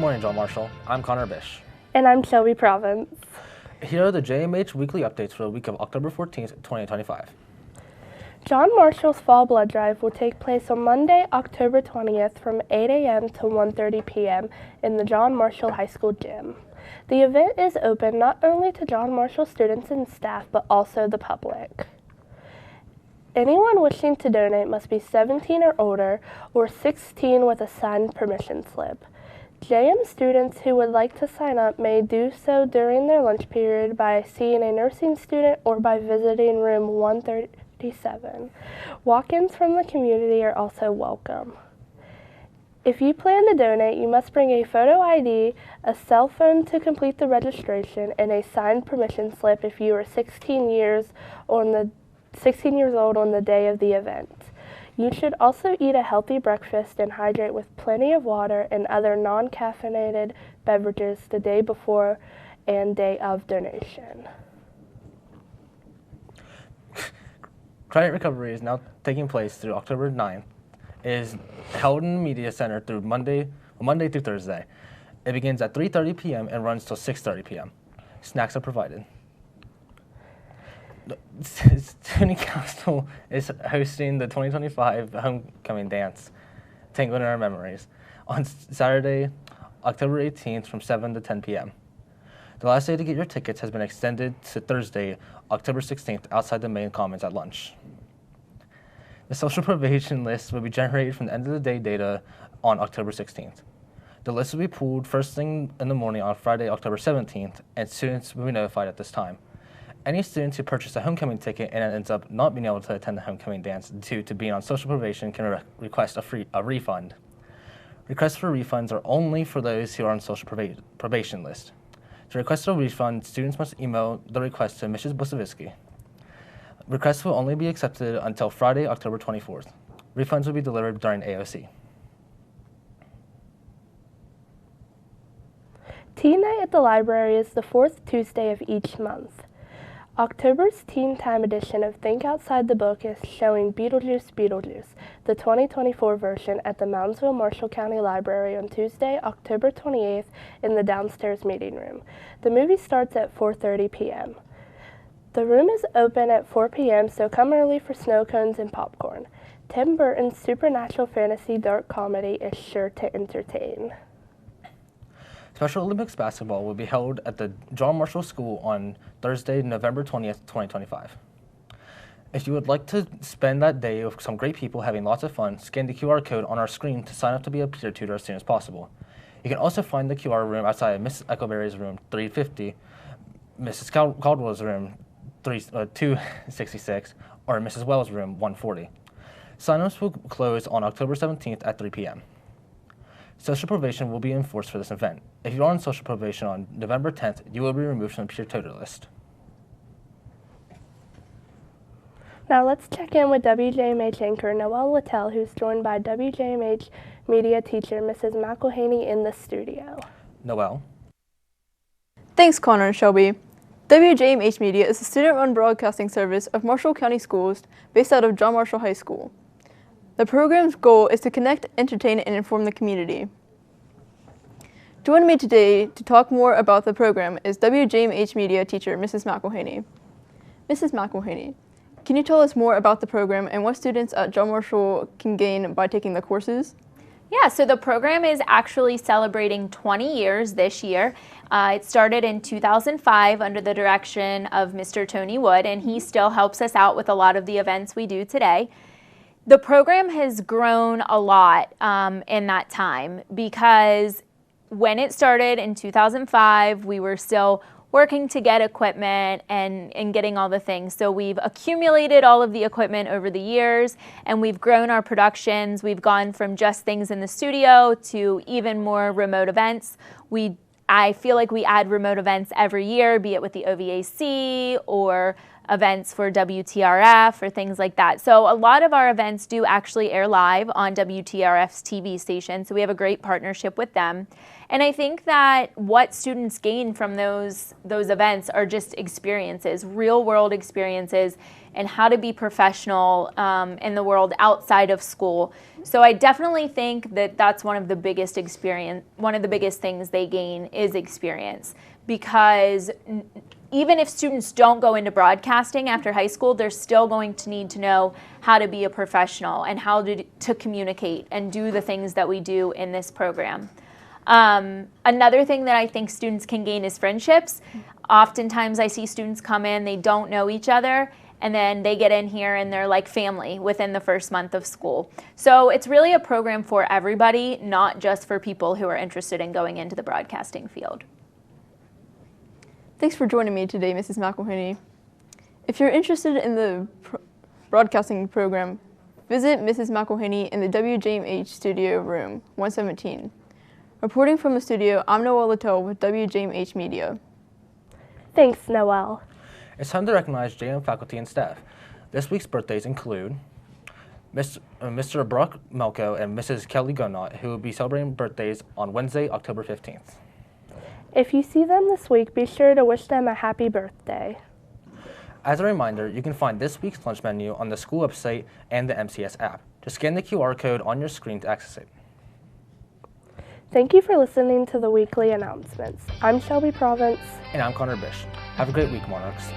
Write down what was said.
morning, John Marshall. I'm Connor Bish. And I'm Shelby Province. Here are the JMH weekly updates for the week of October 14th, 2025. John Marshall's Fall Blood Drive will take place on Monday, October 20th from 8 a.m. to 1:30 p.m. in the John Marshall High School gym. The event is open not only to John Marshall students and staff, but also the public. Anyone wishing to donate must be 17 or older or 16 with a signed permission slip. JM students who would like to sign up may do so during their lunch period by seeing a nursing student or by visiting room 137. Walk-ins from the community are also welcome. If you plan to donate, you must bring a photo ID, a cell phone to complete the registration, and a signed permission slip if you are 16 years old on the day of the event. You should also eat a healthy breakfast and hydrate with plenty of water and other non-caffeinated beverages the day before and day of donation. Credit recovery is now taking place through October 9th. It is held in the Media Center through Monday through Thursday. It begins at 3:30 p.m. and runs till 6:30 p.m. Snacks are provided. Student Council is hosting the 2025 Homecoming Dance, Tangled in Our Memories, on Saturday, October 18th from 7 to 10 p.m. The last day to get your tickets has been extended to Thursday, October 16th, outside the main commons at lunch. The social probation list will be generated from the end of the day data on October 16th. The list will be pulled first thing in the morning on Friday, October 17th, and students will be notified at this time. Any students who purchase a homecoming ticket and ends up not being able to attend the homecoming dance due to being on social probation can request a refund. Requests for refunds are only for those who are on social probation list. To request a refund, students must email the request to Mrs. Busavitsky. Requests will only be accepted until Friday, October 24th. Refunds will be delivered during AOC. Teen Night at the Library is the fourth Tuesday of each month. October's Teen Time edition of Think Outside the Book is showing Beetlejuice, Beetlejuice, the 2024 version at the Moundsville Marshall County Library on Tuesday, October 28th in the downstairs meeting room. The movie starts at 4:30 p.m. The room is open at 4 p.m., so come early for snow cones and popcorn. Tim Burton's supernatural fantasy dark comedy is sure to entertain. Special Olympics basketball will be held at the John Marshall School on Thursday, November 20th, 2025. If you would like to spend that day with some great people having lots of fun, scan the QR code on our screen to sign up to be a peer tutor as soon as possible. You can also find the QR room outside of Mrs. Echoberry's room 350, Mrs. Caldwell's room 266, or Mrs. Wells' room 140. Sign-ups will close on October 17th at 3 p.m. Social probation will be enforced for this event. If you are on social probation on November 10th, you will be removed from the peer tutor list. Now let's check in with WJMH anchor Noelle Littell, who's joined by WJMH media teacher Mrs. McElhaney in the studio. Noelle. Thanks, Connor and Shelby. WJMH Media is a student-run broadcasting service of Marshall County Schools based out of John Marshall High School. The program's goal is to connect, entertain, and inform the community. Joining me today to talk more about the program is WJMH Media teacher Mrs. McElhaney. Mrs. McElhaney, can you tell us more about the program and what students at John Marshall can gain by taking the courses? Yeah, so the program is actually celebrating 20 years this year. It started in 2005 under the direction of Mr. Tony Wood, and he still helps us out with a lot of the events we do today. The program has grown a lot in that time because when it started in 2005, we were still working to get equipment and getting all the things. So we've accumulated all of the equipment over the years, and we've grown our productions. We've gone from just things in the studio to even more remote events. I feel like we add remote events every year, be it with the OVAC or events for WTRF or things like that. So a lot of our events do actually air live on WTRF's TV station, so we have a great partnership with them. And I think that what students gain from those events are just experiences, real world experiences, and how to be professional in the world outside of school. So I definitely think that that's one of the biggest things they gain is experience, because even if students don't go into broadcasting after high school, they're still going to need to know how to be a professional and how to communicate and do the things that we do in this program. Another thing that I think students can gain is friendships. Oftentimes I see students come in, they don't know each other, and then they get in here and they're like family within the first month of school. So it's really a program for everybody, not just for people who are interested in going into the broadcasting field. Thanks for joining me today, Mrs. McElhinney. If you're interested in the broadcasting program, visit Mrs. McElhinney in the WJMH Studio Room 117. Reporting from the studio, I'm Noelle Littell with WJMH Media. Thanks, Noelle. It's time to recognize JM faculty and staff. This week's birthdays include Mr. Brock Melko and Mrs. Kelly Gonot, who will be celebrating birthdays on Wednesday, October 15th. If you see them this week, be sure to wish them a happy birthday. As a reminder, you can find this week's lunch menu on the school website and the MCS app. Just scan the QR code on your screen to access it. Thank you for listening to the weekly announcements. I'm Shelby Province. And I'm Connor Bish. Have a great week, Monarchs.